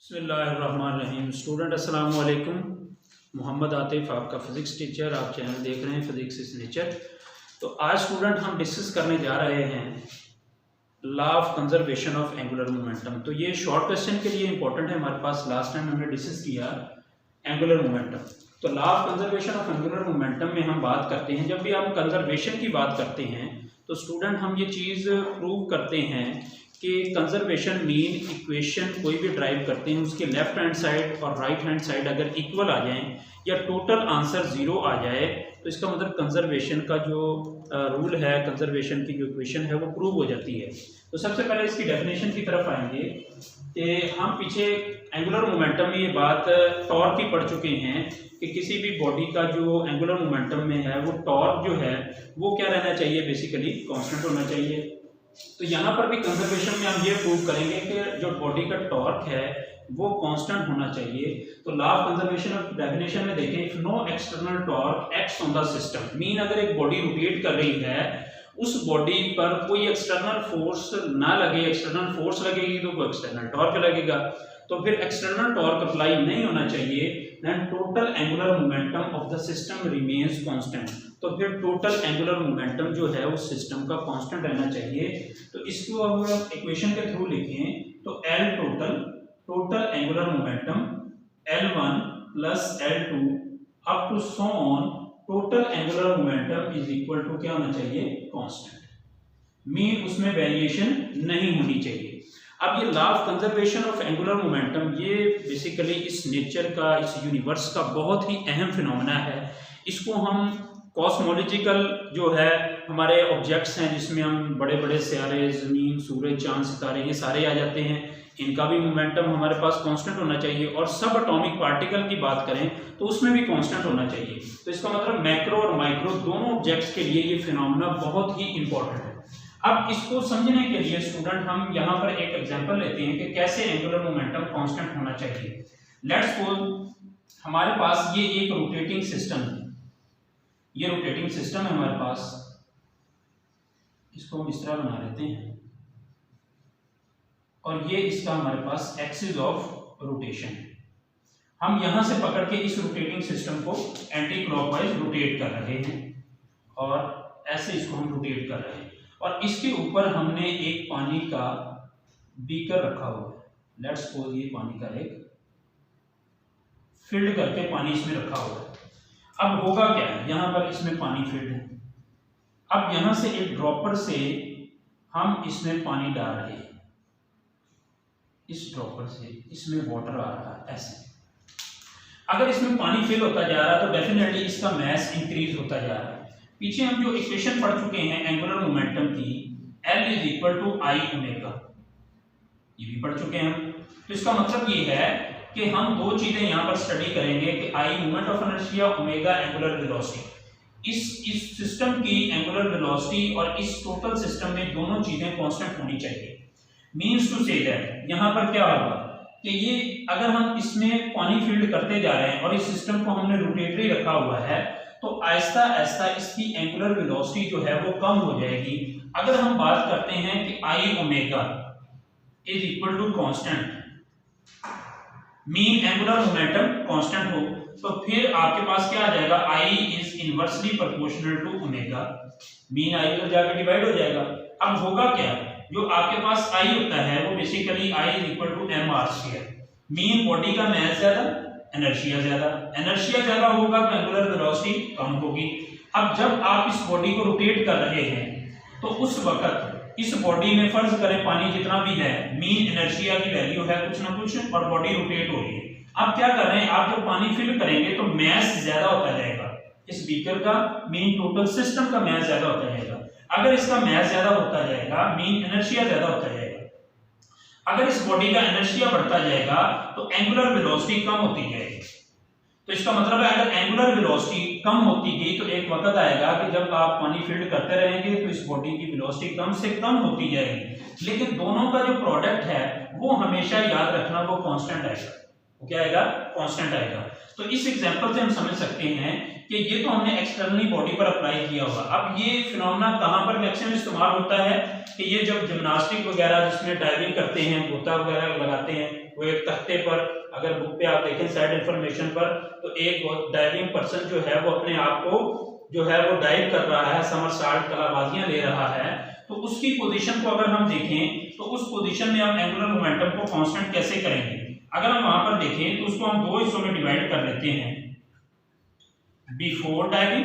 बिस्मिल्लाहिर्रहमानिर्रहीम। स्टूडेंट अस्सलाम वालेकुम। मोहम्मद आतिफ आपका फ़िज़िक्स टीचर, आप चैनल देख रहे हैं फ़िज़िक्स इज़ नेचर। तो आज स्टूडेंट हम डिस्कस करने जा रहे हैं law of conservation of angular momentum. तो ये शॉर्ट क्वेश्चन के लिए इंपॉर्टेंट है हमारे पास। लास्ट टाइम हमने डिस्कस किया एंगुलर मोमेंटम। तो law of conservation of angular momentum में हम बात करते हैं, जब भी हम कंजर्वेशन की बात करते हैं तो स्टूडेंट हम ये चीज़ प्रूव करते हैं कि कंजर्वेशन मीन इक्वेशन कोई भी ड्राइव करते हैं उसके लेफ्ट हैंड साइड और राइट हैंड साइड अगर इक्वल आ जाएं या टोटल आंसर ज़ीरो आ जाए तो इसका मतलब कंजर्वेशन का जो रूल है, कंजर्वेशन की जो इक्वेशन है वो प्रूव हो जाती है। तो सबसे पहले इसकी डेफिनेशन की तरफ आएंगे कि हम पीछे एंगुलर मोमेंटम में ये बात टॉर्क की पढ़ चुके हैं कि किसी भी बॉडी का जो एंगुलर मोमेंटम में है वो टॉर्क जो है वो क्या रहना चाहिए, बेसिकली कांस्टेंट होना चाहिए। तो यहाँ पर भी कंजर्वेशन में हम ये प्रूव करेंगे कि जो बॉडी का टॉर्क है वो कांस्टेंट होना चाहिए। तो law of conservation of definition में देखें, if no external torque acts on the system, mean अगर एक बॉडी रोटेट कर रही है उस बॉडी पर कोई एक्सटर्नल फोर्स ना लगे, एक्सटर्नल फोर्स लगेगी तो वो एक्सटर्नल टॉर्क लगेगा। तो फिर एक्सटर्नल टॉर्क अप्लाई नहीं होना चाहिए, then total angular momentum of the system remains constant. तो फिर टोटल एंगुलर मोमेंटम जो है उस सिस्टम का कांस्टेंट रहना चाहिए। तो इसको अगर इक्वेशन के थ्रू लिखें तो L total angular momentum L1 plus L2 up to so on total angular momentum is equal to क्या होना चाहिए, कांस्टेंट। मीन उसमें वेरिएशन नहीं होनी चाहिए। अब ये law of conservation of angular momentum ये बेसिकली इस नेचर का, इस यूनिवर्स का बहुत ही अहम फिनोमेना है। इसको हम कॉस्मोलॉजिकल जो है हमारे ऑब्जेक्ट्स हैं जिसमें हम बड़े बड़े सितारे, ज़मीन, सूरज, चांद, सितारे ये सारे आ जाते हैं, इनका भी मोमेंटम हमारे पास कांस्टेंट होना चाहिए। और सब एटॉमिक पार्टिकल की बात करें तो उसमें भी कांस्टेंट होना चाहिए। तो इसका मतलब मैक्रो और माइक्रो दोनों ऑब्जेक्ट्स के लिए ये फिनोमेना बहुत ही इंपॉर्टेंट है। अब इसको समझने के लिए स्टूडेंट हम यहाँ पर एक एग्जांपल लेते हैं कि कैसे एंगुलर मोमेंटम कांस्टेंट होना चाहिए। लेट्स सपोज हमारे पास ये एक रोटेटिंग सिस्टम है, ये रोटेटिंग सिस्टम है हमारे पास। इसको हम इस तरह बना लेते हैं और ये इसका हमारे पास एक्सिस ऑफ रोटेशन है। हम यहां से पकड़ के इस रोटेटिंग सिस्टम को एंटी क्लॉकवाइज रोटेट कर रहे हैं और ऐसे इसको हम रोटेट कर रहे हैं और इसके ऊपर हमने एक पानी का बीकर रखा हुआ है। लेट्स सपोज ये पानी का एक फिल्ड करके पानी इसमें रखा हुआ है। अब होगा क्या है, यहां पर इसमें पानी फिल्ड है। अब यहां से एक ड्रॉपर से हम इसमें पानी डाल रहे हैं, इस ड्रॉपर से इसमें वाटर आ रहा है ऐसे। अगर इसमें पानी फिल होता जा रहा है तो डेफिनेटली इसका मास इंक्रीज होता जा रहा है। पीछे हम जो इक्वेशन पढ़ चुके हैं एंगुलर मोमेंटम की, L is equal to I omega, ये भी पढ़ चुके हैं हम। तो इसका मतलब ये है कि हम दो चीजें यहाँ पर स्टडी करेंगे कि I moment of inertia, omega angular velocity. इस सिस्टम की एंगुलर वेलोसिटी और इस टोटल सिस्टम में दोनों चीजें कांस्टेंट होनी चाहिए। मीन्स टू से दैट यहाँ पर क्या होगा कि ये अगर हम इसमें पानी फील्ड करते जा रहे हैं और इस सिस्टम को हमने रोटेटरी रखा हुआ है तो आहिस्ता आहिस्ता इसकी एंगुलर वेलोसिटी जो है वो कम हो जाएगी। अगर हम बात करते हैं कि I omega is equal to constant, mean angular momentum constant हो, तो फिर आपके पास क्या आ जाएगा, I is inversely proportional to omega, mean I उधर जाकर डिवाइड हो जाएगा। अब होगा क्या, जो आपके पास आई होता है वो basically I is equal to M R square, mean body का मास ज्यादा, इनर्शिया ज्यादा। इनर्शिया ज्यादा होगा तो एंगुलर वेलोसिटी कम होगी। अब जब आप इस बॉडी को रोटेट कर रहे हैं तो उस वक्त इस बॉडी में फर्ज करें पानी जितना भी है, मीन इनर्शिया की वैल्यू है कुछ ना कुछ और बॉडी रोटेट हो रही है। आप क्या कर रहे हैं, आप जब पानी फिल करेंगे तो मास ज्यादा होता जाएगा इस बीकर का, मीन टोटल सिस्टम का मास ज्यादा होता जाएगा। अगर इसका मास ज्यादा होता जाएगा मीन इनर्शिया ज्यादा होता जाएगा। अगर इस बॉडी का इनर्शिया बढ़ता जाएगा तो एंगुलर वेलोसिटी कम होती जाएगी। तो इसका मतलब है अगर एंगुलर वेलोसिटी कम होती गई तो एक वक्त आएगा कि जब आप पानी फील्ड करते रहेंगे तो इस बॉडी की वेलोसिटी कम से कम होती जाएगी, लेकिन दोनों का जो प्रोडक्ट है वो हमेशा याद रखना वो कांस्टेंट आएगा। वो क्या आएगा, कांस्टेंट आएगा। तो इस एग्जांपल से हम समझ सकते हैं कि ये तो हमने एक्सटर्नली बॉडी पर अप्लाई किया होगा। अब ये फिनोमेना कहां पर मैक्सिमम इस्तेमाल होता है कि ये जब जिम्नास्टिक वगैरह जिसमें डाइविंग करते हैं, गोता वगैरह लगाते हैं वो एक तख्ते पर, अगर बुक पे आप देखें साइड इंफॉर्मेशन पर, तो एक डाइविंग पर्सन जो है वो अपने आप को जो है वो डाइव कर रहा है, समरसॉल्ट कलाबाजियां ले रहा है, तो उसकी पोजीशन को अगर हम देखें तो उस पोजीशन में हम एंगुलर मोमेंटम को कांस्टेंट कैसे करेंगे। अगर हम वहां पर देखें तो उसको हम दो हिस्सों में डिवाइड कर लेते हैं, बिफोर डाइविंग।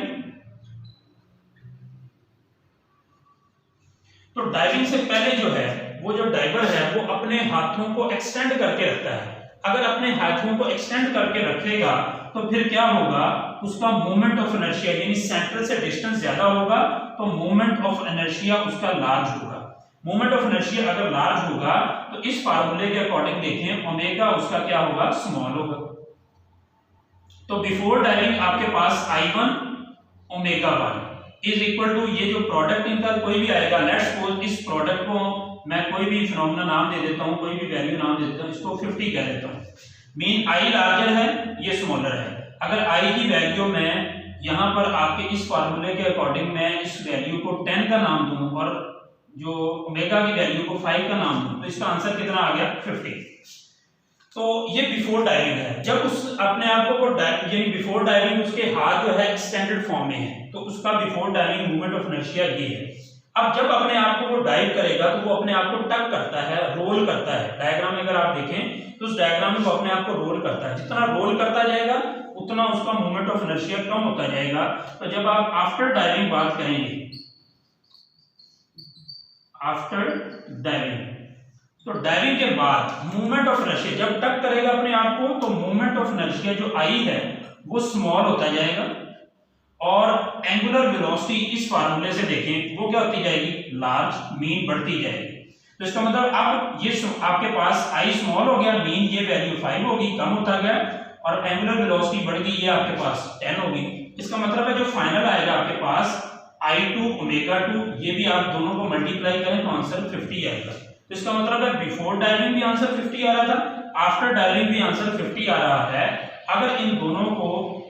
तो डाइविंग से पहले जो है वो जो डाइवर है वो अपने हाथों को एक्सटेंड करके रखता है। अगर अपने हाथों को एक्सटेंड करके रखेगा तो फिर क्या होगा, उसका मोमेंट ऑफ इनर्शिया यानी सेंटर से डिस्टेंस ज्यादा होगा, तो मोमेंट ऑफ इनर्शिया उसका लार्ज होगा। मोमेंट ऑफ इनर्शिया अगर लार्ज होगा तो इस फार्मूले के अकॉर्डिंग देखें ओमेगा उसका क्या होगा, स्मॉल होगा। तो बिफोर डाइविंग आपके पास I1 omega 1 is equal to, ये जो प्रोडक्ट इनका कोई भी आएगा, लेट्स सपोज इस प्रोडक्ट को मैं कोई भी फिनोमेना नाम दे देता हूं, कोई भी वैल्यू नाम दे देता हूं, इसको 50 कह देता हूं। मीन I लार्जर है, ये स्मॉलर है। अगर I की वैल्यू मैं यहां पर आपके इस फार्मूले के अकॉर्डिंग मैं इस वैल्यू को 10 का नाम दूं और जो ओमेगा की वैल्यू को 5 का नाम दूं, तो इसका आंसर कितना आ गया, 50। तो ये बिफोर डाइविंग है। जब उस अपने आप को यानी बिफोर डाइविंग उसके हाथ जो है एक्सटेंडेड फॉर्म में है, तो उसका before diving movement of inertia ये है। अब जब अपने आप को वो डाइव करेगा तो वो अपने आप को टक करता है, रोल करता है। डायग्राम में अगर आप देखें तो उस डायग्राम में वो अपने आप को रोल करता है, जितना रोल करता जाएगा उतना उसका मूवमेंट ऑफ इनर्शिया कम होता जाएगा। तो जब आप आफ्टर डाइविंग बात करेंगे, आफ्टर डाइविंग, तो डाइविंग के बाद मूवमेंट ऑफ इनर्शिया जब टक करेगा अपने आप को तो मूवमेंट ऑफ इनर्शिया जो I है वो स्मॉल होता जाएगा और एंगुलर वेलोसिटी इस फार्मूले से देखें वो क्या होती जाएगी, लार्ज, मीन बढ़ती जाएगी। तो इसका मतलब अब ये आपके पास I स्मॉल हो गया, मीन ये वैल्यू 5 होगी, कम होता गया, और एंगुलर वेलोसिटी बढ़ गई, ये आपके पास 10 होगी। इसका मतलब है जो फाइनल आएगा आपके पास I2 ओमेगा 2, ये भी आप दोनों को मल्टीप्लाई करें तो आंसर 50 आएगा। तो इसका मतलब है बिफोर डाइविंग भी आंसर 50 आ रहा था, आफ्टर डाइविंग भी आंसर 50 आ रहा है। अगर इन दोनों को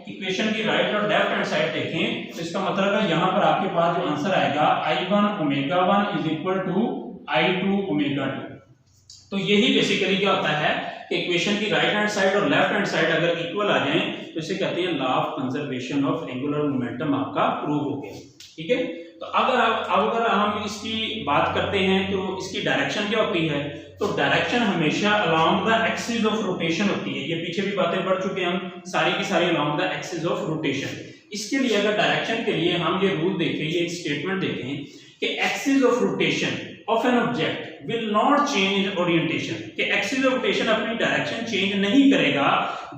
इक्वेशन की राइट और लेफ्ट हैंड साइड देखें तो इसका मतलब है यहाँ पर आपके पास जो आंसर आएगा I1 omega 1 is equal to I2 omega 2। तो यही बेसिकली क्या होता है कि इक्वेशन की राइट हैंड साइड और लेफ्ट हैंड साइड अगर इक्वल आ जाएं तो इसे कहते हैं law of conservation of angular momentum आपका प्रूव हो गया। ठीक है, तो अगर हम इसकी बात करते हैं तो इसकी डायरेक्शन क्या होती है, तो डायरेक्शन हमेशा along the axis of rotation होती है। ये पीछे भी बातें पढ़ चुके हैं हम, सारी की सारी along the axis of rotation. इसके लिए अगर डायरेक्शन के लिए हम ये रूल देखें, ये एक स्टेटमेंट देखें कि axis of rotation of an object will not change orientation, कि एक्सिस ऑफ रोटेशन अपनी डायरेक्शन चेंज नहीं करेगा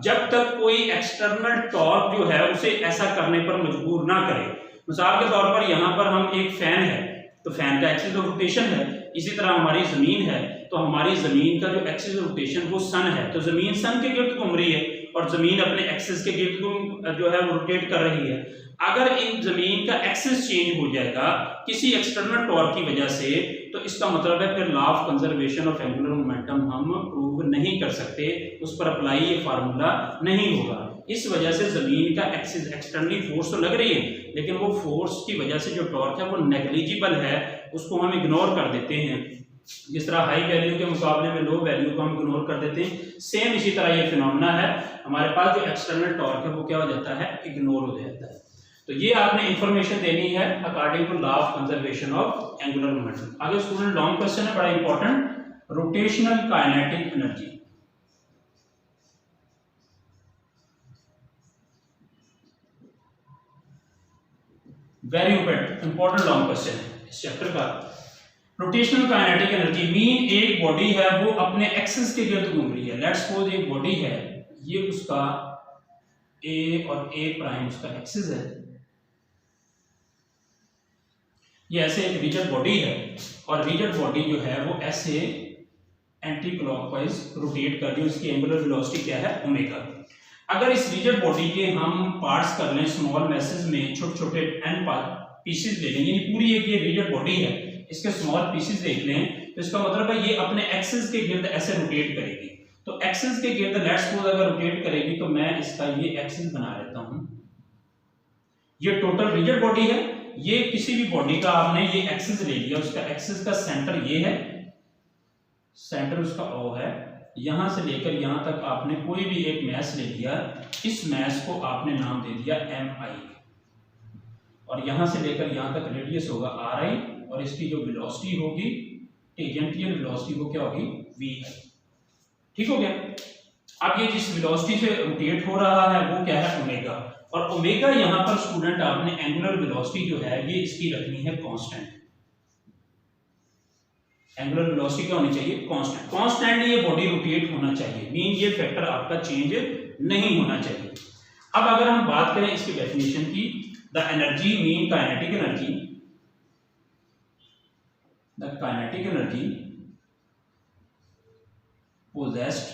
जब तक कोई एक्सटर्नल टॉर्क जो है उसे ऐसा करने पर मजबूर ना करे। मिसाल के तौर पर यहाँ पर हम एक फैन है तो फैन का एक्सिस ऑफ रोटेशन है, इसी तरह हमारी जमीन है तो हमारी जमीन का जो एक्सिस ऑफ रोटेशन वो सन है, तो जमीन सन के गिर्द घूम रही है और जमीन अपने एक्सिस के गिर्द जो है वो रोटेट कर रही है। अगर इन जमीन का एक्सिस चेंज हो जाएगा किसी एक्सटर्नल टॉर्क की वजह से, तो इसका मतलब है फिर law of conservation of angular momentum हम प्रूव नहीं कर सकते, उस पर अप्लाई ये फार्मूला नहीं होगा। इस वजह से जमीन का एक्सिस एक्सटर्नली फोर्स तो लग रही है लेकिन वो फोर्स की वजह से जो टॉर्क है वो नेग्लिजिबल है, उसको हम इग्नोर कर देते हैं। जिस तरह हाई वैल्यू के मुकाबले में लो वैल्यू को हम इग्नोर कर देते हैं, सेम इसी तरह ये फिनोमेना है, हमारे पास जो एक्सटर्नल टॉर्क है वो क्या हो जाता है, इग्नोर हो जाता है। तो ये आपने इंफॉर्मेशन देनी है according to law of conservation of angular momentum. आगे स्टूडेंट लॉन्ग क्वेश्चन है, बड़ा important, rotational kinetic energy. Very important long question है इस चैप्टर का। रोटेशनल काइनेटिक एनर्जी मीन एक बॉडी है वो अपने एक्सिस के गिर्द घूम रही है। लेट्स सपोज एक बॉडी है, ये उसका ए और ए प्राइम उसका एक्सिस है, ये ऐसे एक रिजिड बॉडी है और रिजिड बॉडी जो है वो ऐसे एंटी क्लॉकवाइज रोटेट कर रही है, उसकी एंगुलर वेलोसिटी क्या है, ओमेगा। अगर इस रिजिड बॉडी के हम पार्ट्स कर लें स्मॉल मैसेज में, छोटे छोटे एन पीसेस ले लें, यानी पूरी एक ये रिजिड बॉडी है इसके स्मॉल पीसेस देख लें, तो इसका मतलब है ये अपने एक्सिस के गिर्द ऐसे रोटेट करेगी। तो एक्सिस के गिर्द लेट्स सपोज अगर रोटेट करेगी तो मैं इसका ये एक्सिस बना लेता हूं, ये टोटल रिजिड बॉडी है, ये किसी भी बॉडी का आपने ये एक्सिस ले लिया, उसका एक्सिस का सेंटर ये है, सेंटर उसका O है यहां से लेकर यहां तक आपने कोई भी एक मैस ले लिया, इस मैस को आपने नाम दे दिया mi, और यहां से लेकर यहां तक रेडियस होगा ri, और इसकी जो वेलोसिटी होगी, टेंजेंटियल वेलोसिटी, वो क्या होगी vi। ठीक हो गया। अब ये जिस वेलोसिटी से रोटेट हो रहा है वो क्या है ओमेगा, और ओमेगा यहां पर स्टूडेंट आपने एंगुलर वेलोसिटी जो है ये इसकी रखनी है कांस्टेंट। एंगुलर वेलोसिटी क्या होनी चाहिए, कांस्टेंट। कांस्टेंट ये बॉडी रोटेट होना चाहिए, मीन ये फैक्टर आपका चेंज नहीं होना चाहिए। अब अगर हम बात करें इसकी डेफिनेशन की, the energy mean kinetic energy, the kinetic energy possessed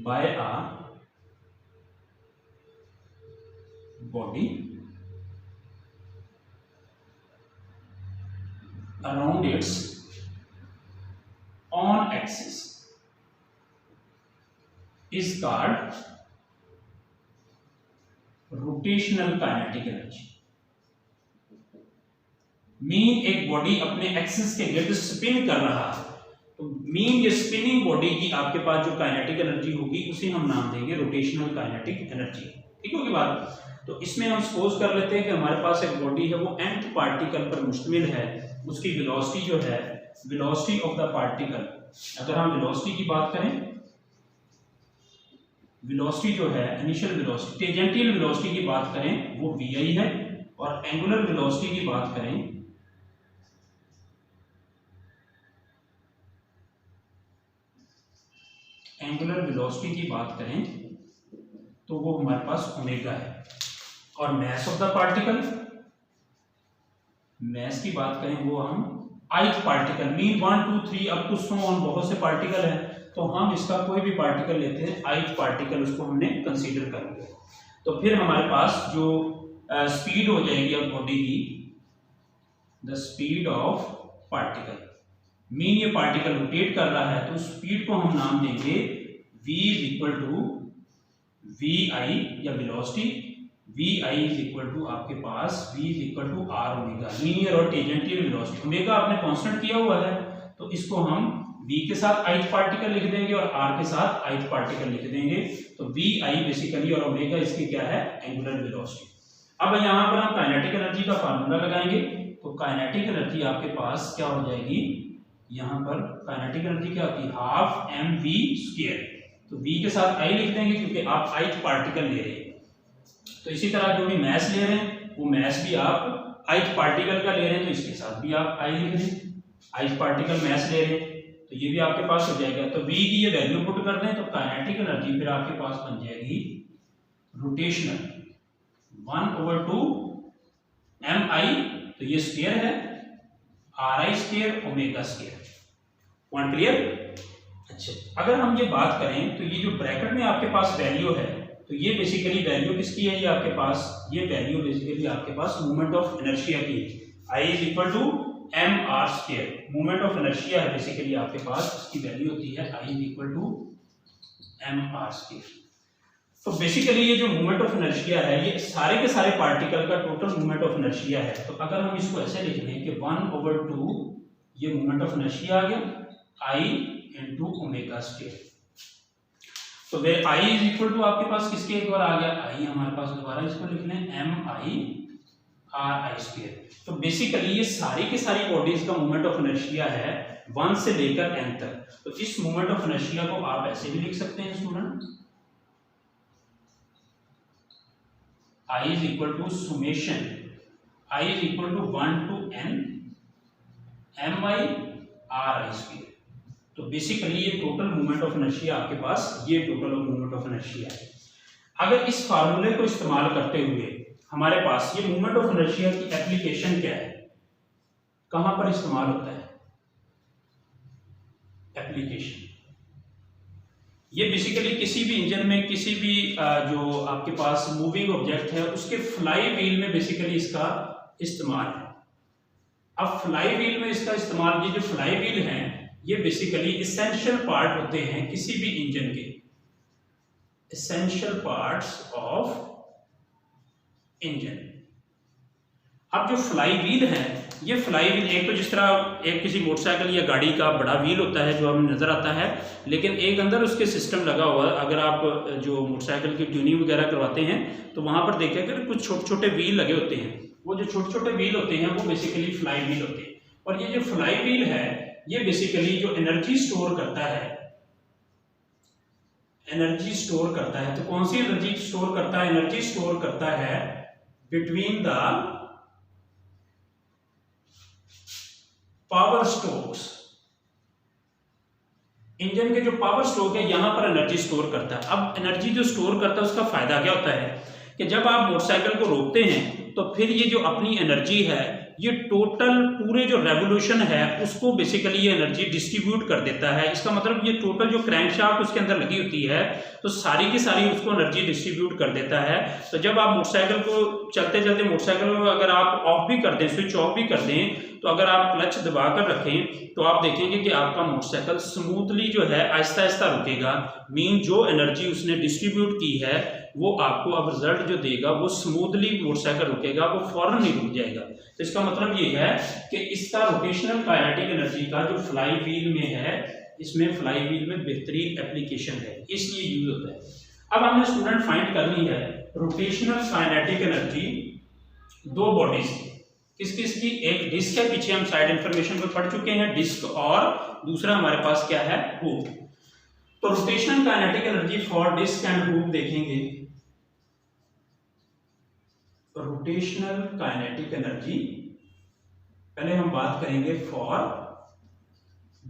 by a body around its own axis is called rotational kinetic energy। Mean एक बॉडी अपने एक्सिस के गिर्द स्पिन कर रहा है, तो मीन ये स्पिनिंग बॉडी की आपके पास जो काइनेटिक एनर्जी होगी उसे हम नाम देंगे रोटेशनल काइनेटिक एनर्जी। ठीक होगी बात। तो इसमें हम सपोज कर लेते हैं कि हमारे पास एक बॉडी है, वो nth पार्टिकल पर मुश्तमिल है, उसकी वेलोसिटी जो है, वेलोसिटी ऑफ द पार्टिकल, अगर हम वेलोसिटी की बात करें, वेलोसिटी जो है इनिशियल वेलोसिटी, टेंजेंटियल वेलोसिटी की बात करें वो vi है, और एंगुलर वेलोसिटी की बात करें एंगुलर वेलोसिटी की बात करें तो वो हमारे पास ओमेगा है, और mass of the particle, mass की बात करें वो हम ith particle, mean 1 2 3 up to so on बहुत से पार्टिकल हैं, तो हम इसका कोई भी पार्टिकल लेते हैं ith पार्टिकल, उसको हमने कंसीडर करेंगे। तो फिर हमारे पास जो स्पीड हो जाएगी अब बॉडी की, the speed of particle, mean ये पार्टिकल रोटेट कर रहा है, तो स्पीड को हम नाम देंगे v is equal to vi या velocity, vi is equal to आपके पास v is equal to r omega, linear और टेंजेंटियल वेलोसिटी। ओमेगा आपने कांस्टेंट किया हुआ है, तो इसको हम v के साथ ith पार्टिकल लिख देंगे और r के साथ ith पार्टिकल लिख देंगे, तो vi बेसिकली और ओमेगा इसकी क्या है एंगुलर वेलोसिटी। अब यहाँ पर हम काइनेटिक एनर्जी का फार्मूला लगाएंगे, तो काइनेटिक एनर्जी आपके पास क्या हो जाएगी, यहाँ पर काइनेटिक एनर्जी क्या होती है हाफ mv स्क्वायर, तो v के साथ i लिख देंगे क्योंकि आप ith पार्टिकल ले रहे हैं। तो इसी तरह जो भी मैस ले रहे हैं वो मैस भी आप ith पार्टिकल का ले रहे हैं, तो इसके साथ भी आप i लिख दें, ith पार्टिकल मैस ले रहे हैं, तो ये भी आपके पास हो जाएगा। तो v की ये वैल्यू पुट कर दें तो काइनेटिक एनर्जी फिर आपके पास बन जाएगी रोटेशनल 1/2 mi, तो ये स्क्वायर है ri square omega square. Point clear. अच्छा, अगर हम ये बात करें तो ये जो ब्रैकेट में आपके पास वैल्यू है, तो ये बेसिकली वैल्यू किसकी है, ये आपके पास ये वैल्यू बेसिकली आपके पास मोमेंट ऑफ इनर्शिया की है, I is equal to mr square, moment of inertia है बेसिकली आपके पास, इसकी वैल्यू होती है I is equal to mr square. तो बेसिकली ये जो मोमेंट ऑफ इनर्शिया है ये सारे के सारे पार्टिकल का टोटल मोमेंट ऑफ इनर्शिया है। तो अगर हम इसको ऐसे लिख लें कि 1/2 ये मोमेंट ऑफ इनर्शिया आ गया I इंटू ओमेगा स्क्वायर, तो वे I इज इक्वल टू आपके पास किसके एक बार आ गया I, हमारे पास दोबारा इसको लिख लें mi ri स्क्वायर। तो बेसिकली ये सारी की सारी बॉडीज का मोमेंट ऑफ इनर्शिया है 1 से लेकर n तक। तो इस मोमेंट ऑफ इनर्शिया को आप ऐसे भी लिख सकते हैं student, I is equal to summation I is equal to 1 to n mi ri square. तो बेसिकली ये टोटल मोमेंट ऑफ इनर्शिया आपके पास, ये टोटल मोमेंट ऑफ इनर्शिया है। अगर इस फार्मूले को इस्तेमाल करते हुए हमारे पास ये मोमेंट ऑफ इनर्शिया की एप्लीकेशन क्या है, कहां पर इस्तेमाल होता है एप्लीकेशन, ये बेसिकली किसी भी इंजन में किसी भी जो आपके पास मूविंग ऑब्जेक्ट है उसके फ्लाई व्हील में बेसिकली इसका इस्तेमाल है। अब फ्लाई व्हील में इसका इस्तेमाल, ये जो फ्लाई व्हील हैं ये बेसिकली इसेंशियल पार्ट होते हैं किसी भी इंजन के, इसेंशियल पार्ट्स ऑफ इंजन। अब जो फ्लाई व्हील है ये फ्लाई व्हील, एक तो जिस तरह एक किसी मोटरसाइकिल या गाड़ी का बड़ा व्हील होता है जो हमें नज़र आता है, लेकिन एक अंदर उसके सिस्टम लगा हुआ है। अगर आप जो मोटरसाइकिल की ट्यूनिंग वगैरह करवाते हैं तो वहाँ पर देखेंगे कुछ छोटे छोटे व्हील लगे होते हैं। वो जो छोटे छोटे व्हील होते हैं वो बेसिकली फ्लाई व्हील होते हैं। और ये जो फ्लाई व्हील है ये बेसिकली जो एनर्जी स्टोर करता है, एनर्जी स्टोर करता है। तो कौन सी एनर्जी स्टोर करता है? एनर्जी स्टोर करता है between the power strokes. Engine के जो पावर स्ट्रोक है यहां पर एनर्जी स्टोर करता है। अब एनर्जी जो स्टोर करता है उसका फायदा क्या होता है कि जब आप मोटरसाइकिल को रोकते हैं तो फिर ये जो अपनी एनर्जी है ये टोटल पूरे जो रेवोल्यूशन है उसको बेसिकली ये एनर्जी डिस्ट्रीब्यूट कर देता है। इसका मतलब ये टोटल जो क्रैंकशाफ्ट उसके अंदर लगी होती है तो सारी की सारी उसको एनर्जी डिस्ट्रीब्यूट कर देता है। तो जब आप मोटरसाइकिल को चलते चलते मोटरसाइकिल को अगर आप ऑफ भी कर दें, स्विच ऑफ भी कर दें, तो अगर आप क्लच दबा कर रखें तो आप देखेंगे कि आपका मोटरसाइकिल स्मूथली जो है आहिस्ता आहिस्ता रुकेगा। मीन जो एनर्जी उसने डिस्ट्रीब्यूट की है वो आपको अब रिजल्ट जो देगा वो स्मूथली मोटरसाइकिल रुकेगा, वो फौरन नहीं रुक जाएगा। तो इसका मतलब ये है कि इसका रोटेशनल काइनेटिक एनर्जी का जो फ्लाई व्हील में है, इसमें फ्लाई व्हील में बेहतरीन एप्लीकेशन है, इसलिए यूज होता है। अब हमने स्टूडेंट फाइंड करनी है रोटेशनल काइनेटिक एनर्जी दो बॉडीज की। किस किस की? एक डिस्क है, पीछे हम साइड इंफॉर्मेशन पे पढ़ चुके हैं डिस्क, और दूसरा हमारे पास क्या है? हुक। तो rotational kinetic energy for disc and hook देखेंगे। रोटेशनल काइनेटिक एनर्जी पहले हम बात करेंगे फॉर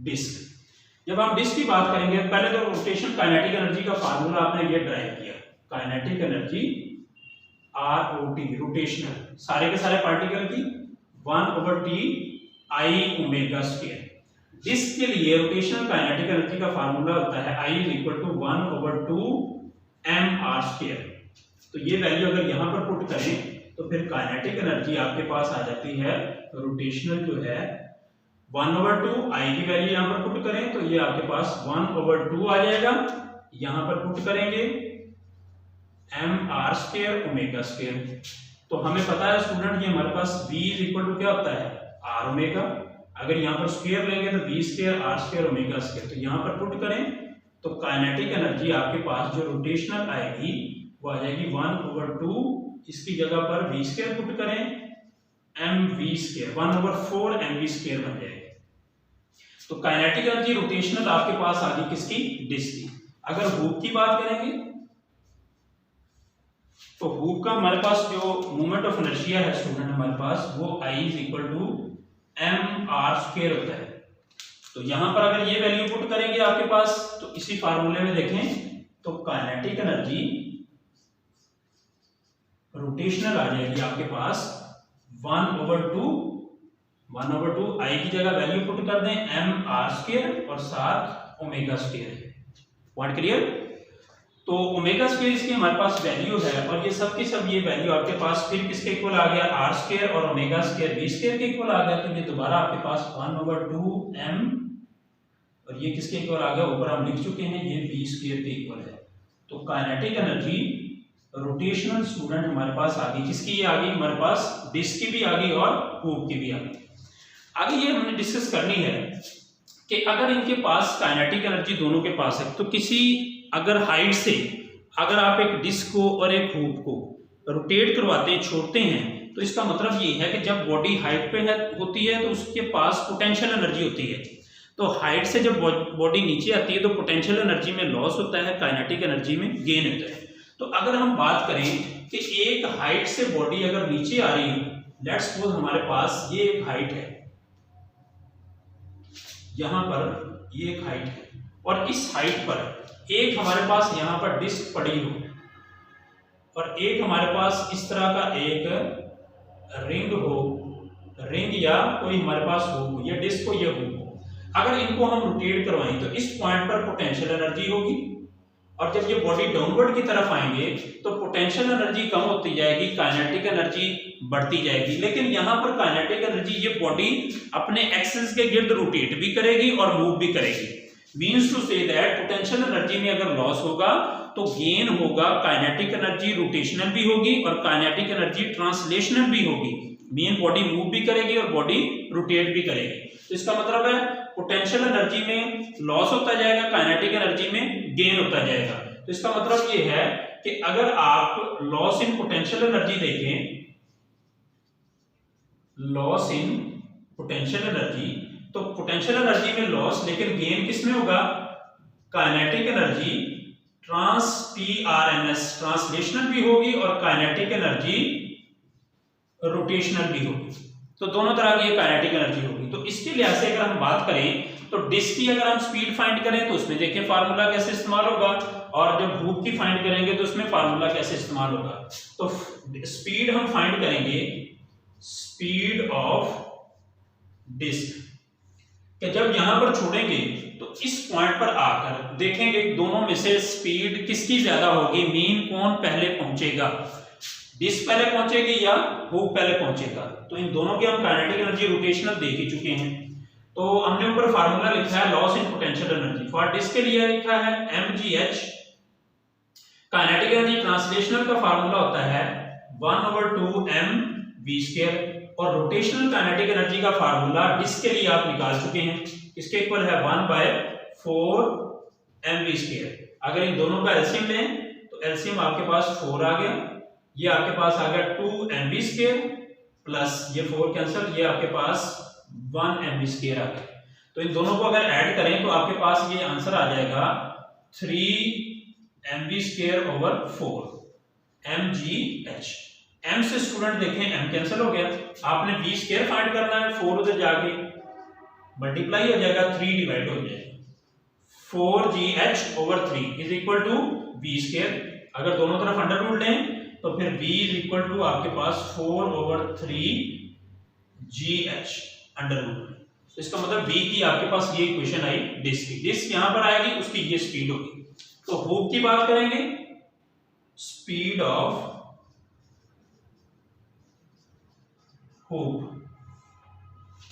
डिस्क। जब हम डिस्क की बात करेंगे पहले तो रोटेशनल काइनेटिक एनर्जी का फार्मूला आपने ये ड्राइव किया, काइनेटिक एनर्जी ROT, रोटेशनल सारे के सारे पार्टिकल की 1/T I omega square. Disc के लिए रोटेशनल काइनेटिक एनर्जी का फार्मूला होता है I = 1/2 mr स्क्वायर। तो ये वैल्यू अगर यहां पर पुट करें तो फिर काइनेटिक एनर्जी आपके पास आ जाती है, रोटेशनल जो है 1/2 I की वैल्यू यहां पर पुट करें तो ये आपके पास 1/2 आ जाएगा। यहां पर पुट करेंगे mr स्क्वायर ओमेगा स्क्वायर। तो हमें पता है स्टूडेंट ये हमारे पास v = क्या होता है? r omega. अगर यहां पर स्क्वायर लेंगे तो v square r square omega square. तो यहां पर पुट करें तो काइनेटिक एनर्जी आपके पास जो रोटेशनल आएगी वो आ जाएगी 1/2, इसकी जगह पर v स्क्वायर पुट करें mv स्क्वायर, 1/4 mv स्क्वायर बन जाएगा। तो काइनेटिक एनर्जी रोटेशनल आपके पास आ गई किसकी? डिस्क की। अगर हुक की बात करेंगे तो हुक का हमारे पास जो मोमेंट ऑफ इनर्शिया है स्टूडेंट हमारे पास वो I = mr स्क्वायर होता है। तो यहां पर अगर ये वैल्यू पुट करेंगे आपके पास तो इसी फार्मूले में देखें तो काइनेटिक एनर्जी रोटेशनल आ जाएगी आपके पास 1/2 I की जगह वैल्यू पुट कर दें mr स्क्वायर और साथ ओमेगा स्क्वायर। Point clear? तो ओमेगा स्क्वायर इसकी हमारे पास वैल्यू है और ये सब की सब ये वैल्यू आपके पास फिर किसके इक्वल आ गया? r स्क्वायर और ओमेगा स्क्वायर v स्क्वायर के इक्वल आ गया। तो ये दोबारा आपके पास 1/2 m और ये किसके इक्वल आ गया? ऊपर हम लिख चुके हैं ये v स्क्वायर के इक्वल है। तो काइनेटिक एनर्जी रोटेशनल स्टूडेंट हमारे पास आ गई। किसकी ये आ गई? हमारे पास डिस्क की भी आ गई और हुक की भी आ गई। आगे ये हमने डिस्कस करनी है कि अगर इनके पास काइनेटिक एनर्जी दोनों के पास है तो किसी अगर हाइट से अगर आप एक डिस्क को और एक हुक को रोटेट करवाते हैं, छोड़ते हैं, तो इसका मतलब ये है कि जब बॉडी हाइट पे होती है तो उसके पास पोटेंशियल एनर्जी होती है। तो हाइट से जब बॉडी नीचे आती है तो पोटेंशियल एनर्जी में लॉस होता है, काइनेटिक एनर्जी में गेन होता है। तो अगर हम बात करें कि एक हाइट से बॉडी अगर नीचे आ रही है, लेट्स सपोज हमारे पास ये एक हाइट है, यहां पर ये एक हाइट है और इस हाइट पर एक हमारे पास यहां पर डिस्क पड़ी हो और एक हमारे पास इस तरह का एक रिंग हो, रिंग या कोई हमारे पास हो, ये डिस्क हो ये हो। अगर इनको हम रोटेट करवाएं तो इस पॉइंट पर पोटेंशियल एनर्जी होगी और जब ये बॉडी डाउनवर्ड की तरफ आएंगे तो पोटेंशियल एनर्जी कम होती जाएगी, काइनेटिक एनर्जी बढ़ती जाएगी। लेकिन यहाँ पर काइनेटिक एनर्जी ये बॉडी अपने एक्सिस के गिर्द रोटेट भी करेगी और मूव भी करेगी। मीन्स टू से दैट पोटेंशियल एनर्जी में अगर लॉस होगा तो गेन होगा, काइनेटिक एनर्जी रोटेशनल भी होगी और काइनेटिक एनर्जी ट्रांसलेशनल भी होगी। मीन बॉडी मूव भी करेगी और बॉडी रोटेट भी करेगी। तो इसका मतलब है पोटेंशियल एनर्जी में लॉस होता जाएगा, काइनेटिक एनर्जी में गेन होता जाएगा। तो इसका मतलब ये है कि अगर आप लॉस इन पोटेंशियल एनर्जी देखें, लॉस इन पोटेंशियल एनर्जी, तो पोटेंशियल एनर्जी में लॉस, लेकिन गेन किसमें होगा, kinetic energy trans PRNS translational भी होगी और काइनेटिक एनर्जी रोटेशनल भी होगी। तो दोनों तरह की काइनेटिक एनर्जी होगी। तो इसके लिहाज से अगर हम बात करें तो डिस्क की अगर हम स्पीड फाइंड करें तो उसमें देखिए फार्मूला कैसे इस्तेमाल होगा, और जब हुक की फाइंड करेंगे तो उसमें फार्मूला कैसे इस्तेमाल होगा। तो स्पीड हम फाइंड करेंगे, स्पीड ऑफ डिस्क, कि जब यहां पर छोड़ेंगे तो इस पॉइंट पर आकर देखेंगे दोनों में से स्पीड किसकी ज्यादा होगी, मीन कौन पहले पहुंचेगा, डिस्क पहले पहुंचेगी या हुक पहले पहुंचेगा। तो इन दोनों की हम काइनेटिक एनर्जी रोटेशनल देख ही चुके हैं। तो हमने ऊपर फार्मूला लिखा है loss in potential energy, for disc के लिए लिखा है mgh। काइनेटिक एनर्जी ट्रांसलेशनल का फार्मूला होता है 1/2 mv², और रोटेशनल काइनेटिक एनर्जी का फार्मूला डिस्क के लिए आप निकाल चुके हैं, इसके इक्वल है 1/4 mv²। अगर इन दोनों का एलसीएम लें तो एलसीएम आपके पास 4 आ गया, ये आपके पास आ गया 2 mv² प्लस ये 4 कैंसिल, ये आपके पास 1 mv² आ गया। तो इन दोनों को अगर ऐड करें तो आपके पास ये आंसर आ जाएगा 3 mv²/4 mgh। m से स्टूडेंट देखें m कैंसिल हो गया, आपने v² फाइंड करना है, 4 उधर जाके मल्टीप्लाई हो जाएगा, 3 डिवाइड हो जाएगा, 4gh/3 is equal to v²। अगर दोनों तरफ अंडर रूट लें तो फिर v इज इक्वल टू आपके पास 4/3 gh अंडर रूट। तो इसका मतलब v की आपके पास ये इक्वेशन आई डिस्क की, डिस्क यहां पर आएगी, उसकी ये स्पीड होगी। तो हुक की बात करेंगे, स्पीड ऑफ हुक,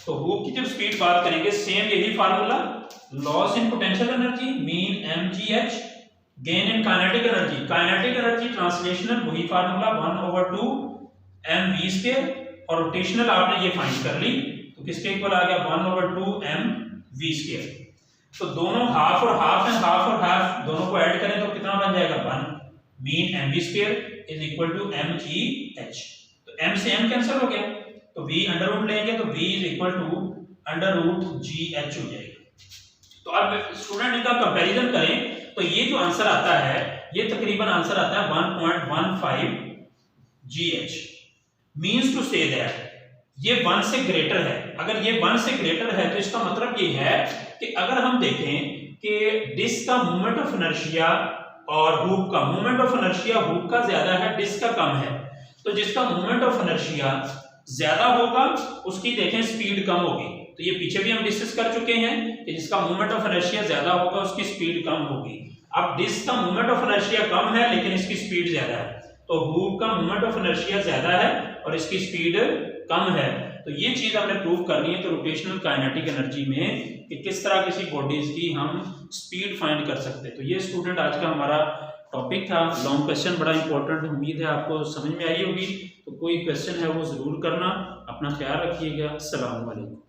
तो हुक की जब स्पीड बात करेंगे सेम यही formula, loss in potential energy mean mgh, gain in kinetic energy, kinetic energy translational वही फार्मूला 1/2 mv², और रोटेशनल आपने ये फाइंड कर ली, तो किसके इक्वल आ गया 1/2 mv²। तो दोनों हाफ और हाफ है, हाफ और हाफ दोनों को ऐड करें तो कितना बन जाएगा 1, mean mv² is equal to mgh। तो m से m कैंसिल हो गया, तो v अंडर रूट लेंगे तो v is equal to under root gh हो जाएगा। तो अब स्टूडेंट इनका कंपैरिजन करें तो ये जो आंसर आता है ये तकरीबन आंसर आता है 1.15 gh, मींस टू से दैट ये 1 से ग्रेटर है। अगर ये 1 से ग्रेटर है तो इसका मतलब ये है कि अगर हम देखें कि डिस्क का मोमेंट ऑफ इनर्शिया और हुक का मोमेंट ऑफ इनर्शिया हुक का ज्यादा है, डिस्क का कम है, तो जिसका मोमेंट ऑफ इनर्शिया ज्यादा होगा उसकी देखें स्पीड कम होगी। तो ये पीछे भी हम डिस्कस कर चुके हैं कि जिसका मोमेंट ऑफ इनर्शिया ज्यादा होगा उसकी स्पीड कम होगी। अब डिस्क का मोमेंट ऑफ इनर्शिया कम है लेकिन इसकी स्पीड ज्यादा है, तो हुक का मोमेंट ऑफ इनर्शिया ज्यादा है और इसकी स्पीड कम है। तो ये चीज हमने प्रूव करनी है। तो रोटेशनल काइनेटिक एनर्जी में कि किस तरह किसी बॉडीज की हम स्पीड फाइंड कर सकते हैं। तो ये स्टूडेंट आज का हमारा टॉपिक था। लॉन्ग क्वेश्चन बड़ा इंपॉर्टेंट, उम्मीद है आपको समझ में आई होगी। तो कोई क्वेश्चन है वो जरूर करना। अपना ख्याल रखिएगा। अस्सलाम वालेकुम।